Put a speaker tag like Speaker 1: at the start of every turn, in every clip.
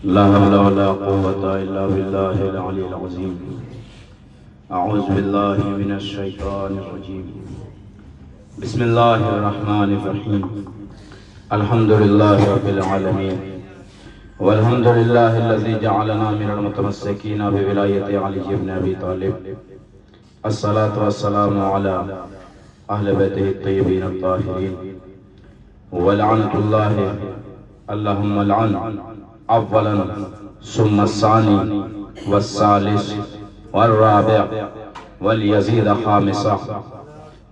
Speaker 1: لا حول ولا قوة إلا بالله العلي العظيم. أعوذ بالله من الشيطان الرجيم. بسم الله الرحمن الرحيم. الحمد لله رب العالمين، والحمد لله الذي جعلنا من المتمسكين بولاية علي بن أبي طالب. الصلاة والسلام على أهل بيته الطيبين الطاهرين. ولعنة الله اللهم لعن اولا ثم الثاني والثالث والرابع وليزيد خامسا،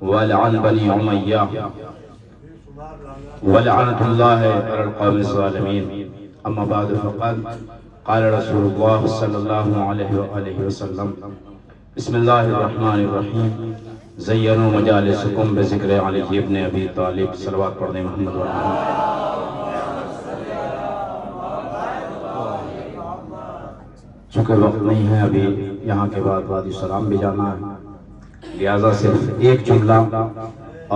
Speaker 1: ولعن بني أمية، ولعنة الله على القوم الظالمين. اما بعد فقد قال رسول الله صلی اللہ علیہ وآلہ وسلم: بسم اللہ الرحمن الرحیم. زینوا مجالسکم بذکر علی ابن ابی طالب. صلوات پڑھنے محمد و محمد. چونکہ وقت نہیں ہے ابھی، یہاں کے بعد وادی سلام بھی جانا ہے، لہذا صرف ایک جملہ،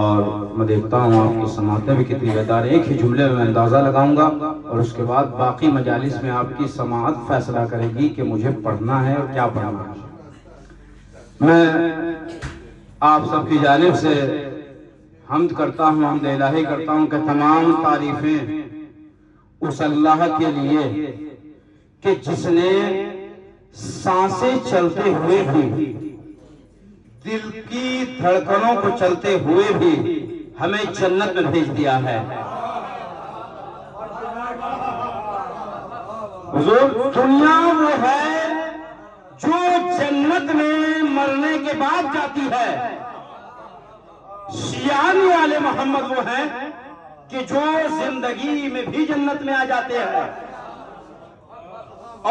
Speaker 1: اور میں دیکھتا ہوں آپ کی سماعتیں بھی کتنی بیدار ہیں. ایک ہی جملے میں اندازہ لگاؤں گا اور اس کے بعد باقی مجالس میں آپ کی سماعت فیصلہ کرے گی کہ مجھے پڑھنا ہے اور کیا پڑھنا ہے. میں آپ سب کی جانب سے حمد کرتا ہوں، حمد الہی کرتا ہوں کہ تمام تعریفیں اس اللہ کے لیے کہ جس نے سانسیں چلتے ہوئے بھی، دل کی دھڑکنوں کو چلتے ہوئے بھی ہمیں جنت میں بھیج دیا ہے. حضور، دنیا وہ ہے جو جنت میں مرنے کے بعد جاتی ہے. شیعان والے محمد وہ ہیں کہ جو زندگی میں بھی جنت میں آ جاتے ہیں.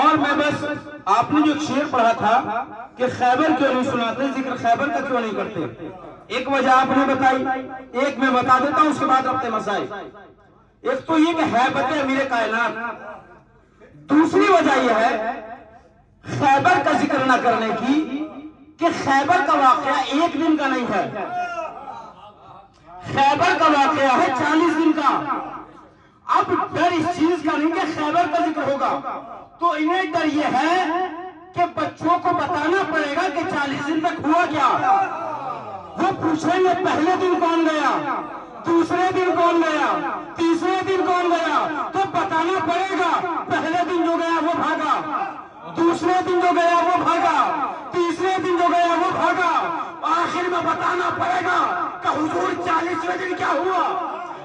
Speaker 1: اور میں بس آپ نے جو ایک شعر پڑھا تھا کہ خیبر کیوں نہیں سناتے، ذکر خیبر کا کیوں نہیں کرتے، ایک وجہ آپ نے بتائی، ایک میں بتا دیتا ہوں، اس کے بعد اپنے مسائل. ایک تو یہ کہ ہیبت امیر کائنات، دوسری وجہ یہ ہے خیبر کا ذکر نہ کرنے کی کہ خیبر کا واقعہ ایک دن کا نہیں ہے، خیبر کا واقعہ ہے 40 دن کا. اب ڈر اس چیز کا نہیں کہ خیبر کا ذکر ہوگا، تو انہیں ڈر یہ ہے کہ بچوں کو بتانا پڑے گا کہ 40 دن تک ہوا کیا. وہ پوچھیں گے پہلے دن کون گیا، دوسرے دن کون گیا، تیسرے دن کون گیا، تو بتانا پڑے گا. پہلے دن جو گیا وہ بھاگا، دوسرے دن جو گیا وہ بھاگا، تیسرے دن جو گیا وہ بھاگا. آخر میں بتانا پڑے گا کہ حضور 40ویں دن کیا ہوا،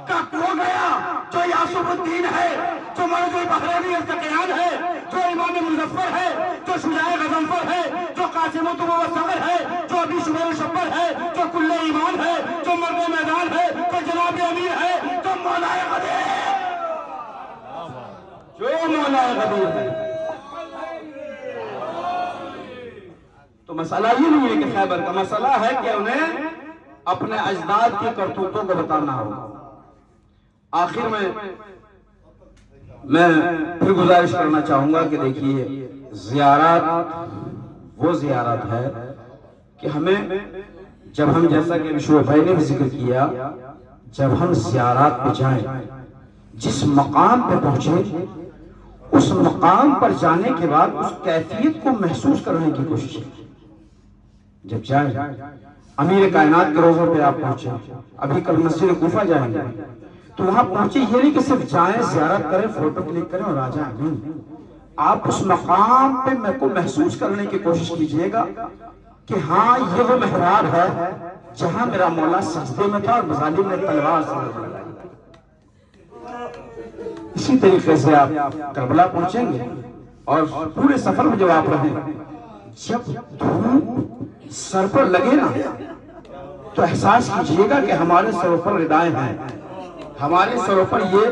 Speaker 1: کہ وہ گیا جو یاسف الدین ہے، جو مرض البحرینی التقیان ہے، جو امام مظفر ہے، جو شجاع غضنفر ہے، جو قاسم الصغر ہے، جو ابی شبیر الشبر ہے، جو کل ایمان ہے، جو مرد میدان ہے، جو جناب امیر ہے، جو مولا غدیر ہے، جو مولا غدیر ہے. تو مسئلہ یہ نہیں ہے کہ خیبر کا، مسئلہ ہے کہ انہیں اپنے اجداد کی کرتوتوں کو بتانا ہو. آخر میں پھر گزارش کرنا چاہوں گا کہ دیکھیے، زیارات وہ زیارت ہے کہ ہمیں جب ہم، جیسا کہ شعیب بھائی نے بھی ذکر کیا، جب ہم زیارات پہ جائیں، جس مقام پہ پہنچے، اس مقام پر جانے کے بعد اس کیفیت کو محسوس کرنے کی کوشش کریں. جب جائیں امیر کائنات کے روزوں پہ آپ پہنچے، ابھی کل مسجد کوفہ جائیں گے، تو وہاں پہنچے یہ نہیں کہ صرف جائیں، زیارت کریں، فوٹو کلک کریں اور آ جائیں. نہیں، آپ اس مقام پہ میں کو محسوس کرنے کی کوشش کیجئے گا کہ ہاں یہ وہ محراب ہے جہاں میرا مولا سجدے میں تھا اور مظالم نے تلوار سے لڑائی. اسی طریقے سے آپ کربلا پہنچیں گے اور پورے سفر میں جب آپ رہیں، جب دھوپ سر پر لگے نا تو احساس کیجئے گا کہ ہمارے سروں پر ردائیں ہیں، ہمارے سروں پر یہ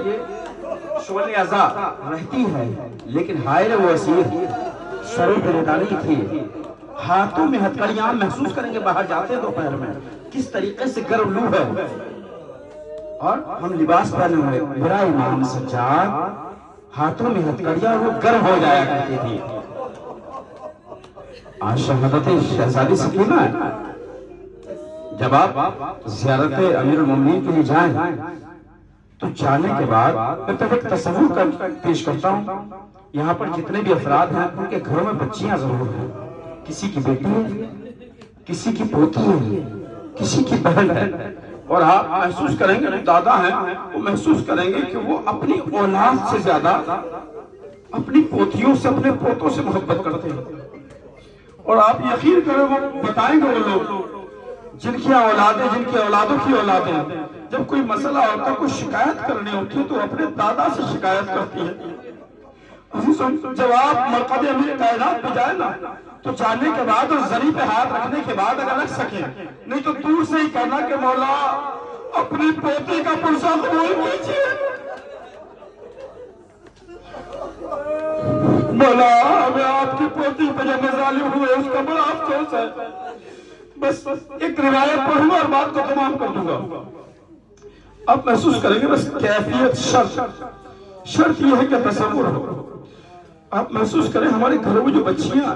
Speaker 1: شعلہ ازا رہتی ہے، لیکن حائل و اسیر سروں پر ردا نہیں تھی. ہاتھوں میں ہتھکڑیاں محسوس کریں گے باہر جاتے ہیں دوپہر میں کس طریقے سے گرم لو ہے، اور ہم لباس پہنے ہوئے. میرا امام سجاد ہاتھوں میں ہتھکڑیاں وہ گرم ہو جایا کرتی تھی. آج شہادت شہزادی سکینہ ہے. جب آپ زیارت امیر المومنین کے لیے جائیں تو جانے کے بعد میں ایک تصور پیش کرتا ہوں یہاں پر جتنے بھی افراد ہیں ان کے گھروں میں بچیاں ضرور ہیں. کسی کی بیٹی ہے, کسی کی پوتی ہے, کسی کی بہن ہے, اور آپ محسوس کریں گے, دادا ہیں وہ محسوس کریں گے کہ وہ اپنی اولاد سے زیادہ اپنی پوتیوں سے, اپنے پوتوں سے محبت کرتے ہیں. اور آپ یقین کریں, وہ بتائیں گے وہ لوگ جن کی اولادیں, جن کی اولادوں کی اولادیں, جب کوئی مسئلہ ہوتا ہے, کوئی شکایت کرنی ہوتی ہے تو اپنے دادا سے شکایت کرتی ہے. جب آپ مرقد امیر کائنات پہ جائیں نا تو جانے کے بعد اور زری پہ ہاتھ رکھنے کے بعد اگر رکھ سکیں, نہیں تو دور سے ہی کہنا کہ مولا اپنی پوتی کا پرسہ قبول کیجیے, مولا ہمیں آپ کی پوتی پہ جو مظالم ہوئے اس کا بڑا افسوس ہے. بس ایک روایت پڑھوں گا اور بات کو تمام کر دوں گا. آپ محسوس کریں گے بس کیفیت شرط یہ ہے کہ تصور ہو. آپ محسوس کریں ہمارے گھروں میں جو بچیاں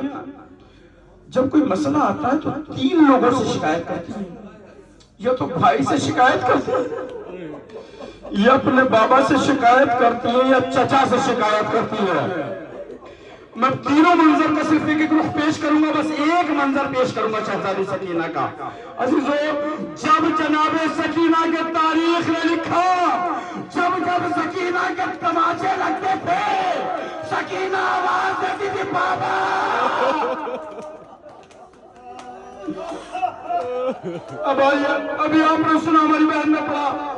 Speaker 1: جب کوئی مسئلہ آتا ہے تو 3 لوگوں سے شکایت کرتی ہیں. یا تو بھائی سے شکایت کرتی ہے, یا اپنے بابا سے شکایت کرتی ہے, یا چچا سے شکایت کرتی ہے. میں تینوں منظر کا صرف ایک رخ پیش کروں گا, بس ایک منظر پیش کروں گا شہزادی سکینہ کا. عزیزو, جب جناب سکینہ کے تاریخ نے لکھا, جب سکینہ کے تماچے لگتے تھے, سکینہ آواز دیتی تھی بابا. ابھی آپ نے سنا, ہماری بہن نے پڑھا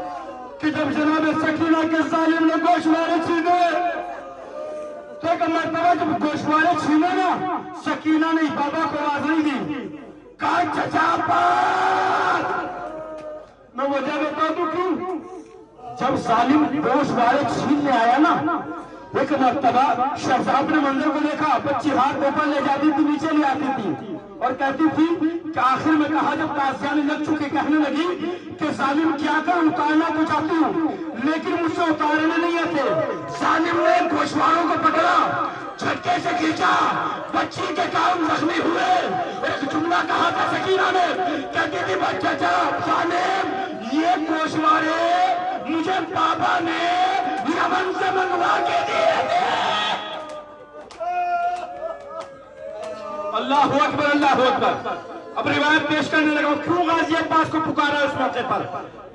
Speaker 1: کہ جب جناب سکینہ کے ظالم نے گوشوارے چھینے, تو ایک مرتبہ جب گوشوارے چھینے نا, سکینہ نے بابا کو آواز نہیں دی, کہا چچا پاس. میں وجہ بتا دوں کیوں. جب ظالم گوشوارے چھین لے آیا نا, ایک مرتبہ شہزاد نے منظر کو دیکھا, بچی ہاتھ اوپر لے جاتی تھی, نیچے لے آتی تھی, اور کہتی تھی کہ آخر میں کہا جب تازیانے لگ چکے, کہنے لگی کہ ظالم کیا کر, اتارنا تو چاہتی ہوں لیکن مجھ سے اتارنے نہیں آتے. ظالم نے گوشواروں کو پکڑا, جھٹکے سے کھینچا, بچی کے کان زخمی ہوئے. ایک جملہ کہا تھا سکینہ نے, کہتی تھی بچہ جا ظالم, یہ گوشوارے مجھے بابا نے یمن سے منگوا کے دیے تھے. اللہ اکبر, اللہ اکبر. اب روایت پیش کرنے لگا, کیوں غازی عباس کو پکارا اس موقع پر,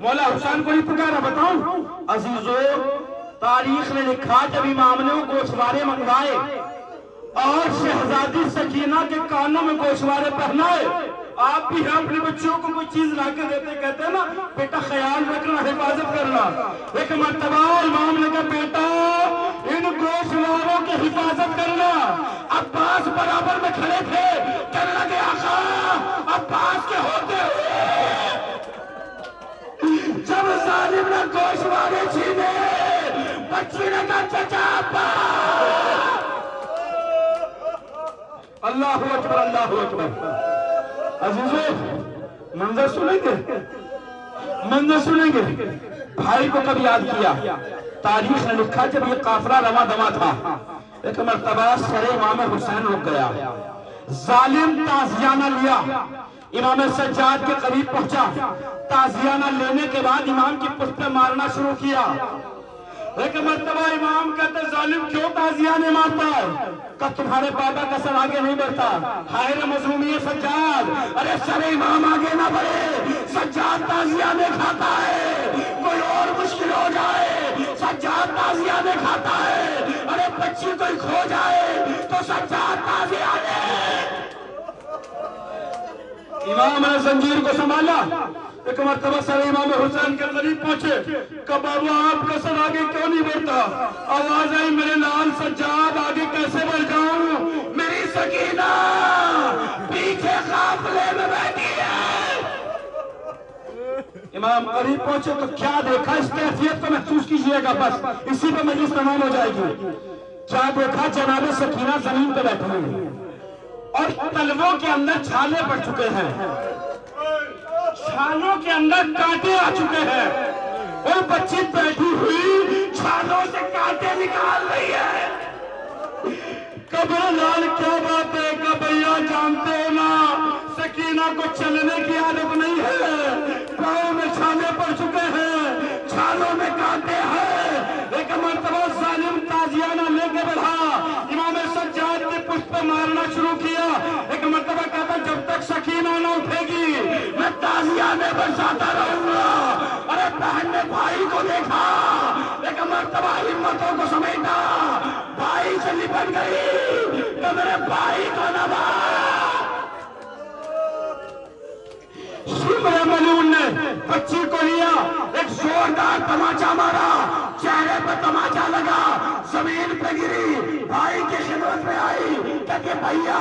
Speaker 1: مولا حسین کو نہیں پکارا. بتاؤں عزیزو, تاریخ نے لکھا جب امام نے وہ گوشوارے منگوائے اور شہزادی سکینہ کے کانوں میں گوشوارے پہنائے. آپ بھی اپنے بچوں کو کوئی چیز لا کے دیتے, کہتے ہیں نا بیٹا خیال رکھنا, حفاظت کرنا. ایک مرتبہ امام نے کہا بیٹا ان گوشواروں کی حفاظت کرنا. عباس برابر میں کھڑے تھے, کہنے لگے آقا عباس کے ہوتے ہوئے جب ظالم نے گوشوارے چھینے, بچی نے کہا چچا عباس. اللہ اکبر, اللہ اکبر. عزیزو, منظر سنیں گے, منظر سنیں گے. بھائی کو کب یاد کیا. تاریخ نے لکھا جب یہ قافلہ رواں دواں تھا, ایک مرتبہ سر امام حسین رک گیا. ظالم تازیانہ لیا, امام سجاد کے قریب پہنچا, تازیانہ لینے کے بعد امام کی پشت پہ مارنا شروع کیا. ایک مرتبہ امام کہتے ظالم کیوں تازیانہ مارتا ہے, کہ تمہارے بابا کا سر آگے نہیں بڑھتا. حائر مظلومی سجاد, ارے سر امام آگے نہ بڑھے, سجاد تازیانہ کھاتا ہے, کوئی اور مشکل ہو جائے سجاد تازیانہ کھاتا ہے, ارے بچی کوئی کھو جائے تو سجاد تازیانہ. امام نے زنجیر کو سنبھالا. ایک مرتبہ سر امام حسین کے قریب پہنچے, کہ بابا آپ کا سر آگے کیوں نہیں بڑھتا. آواز آئی میرے لال سجاد آگے کیسے بڑھ جاؤں, میری سکینہ پیچھے قافلے میں بیٹھی ہے. امام قریب پہنچے تو کیا دیکھا, اس کیفیت کو محسوس کیجئے گا, بس اسی پہ مجلس تمام ہو جائے گی. کیا دیکھا, جناب سکینہ زمین پہ بیٹھی ہوئی اور تلووں کے اندر چھالے پڑ چکے ہیں, چھالوں کے اندر کانٹے آ چکے ہیں, اور بچی بیٹھی ہوئی چھالوں سے کانٹے نکال رہی ہے. کبر لال کیا بات ہے, کبھیا جانتے ہو نا سکینہ کو چلنے کی عادت نہیں ہے, پاؤں میں چھالے پڑ چکے ہیں, چھالوں میں کانٹے ہیں. ایک مرتبہ ظالم تازیانہ لے کے بڑھا, پہ مارنا شروع کیا. ایک مرتبہ کہتا جب تک سکینہ نہ اٹھے گی میں تازیانے برساتا رہوں گا. ارے بہن نے بھائی کو دیکھا, ایک مرتبہ ہمتوں کو سمیٹا, بھائی سے لپٹ گئی کہ میرے بھائی کو نہ مار. شمر ملعون نے بچی کو لیا, ایک زوردار تماچا مارا, چہرے پہ تماچا لگا, زمین پہ گری, بھائی کی خدمت میں آئی کہ بھیا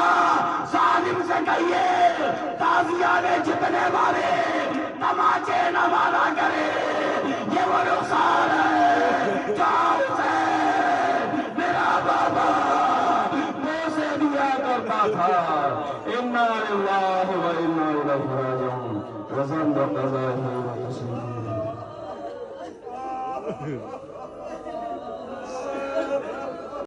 Speaker 1: ظالم سے کہیے تازیہ نے جتنے مارے تماچے نہ مارا کرے, یہ وہ رخسار ہے جو اسے میرا بابا منہ سے دیا کرتا تھا. انا للہ و انا الیہ راجعون. وزن قضائه وتسليمه.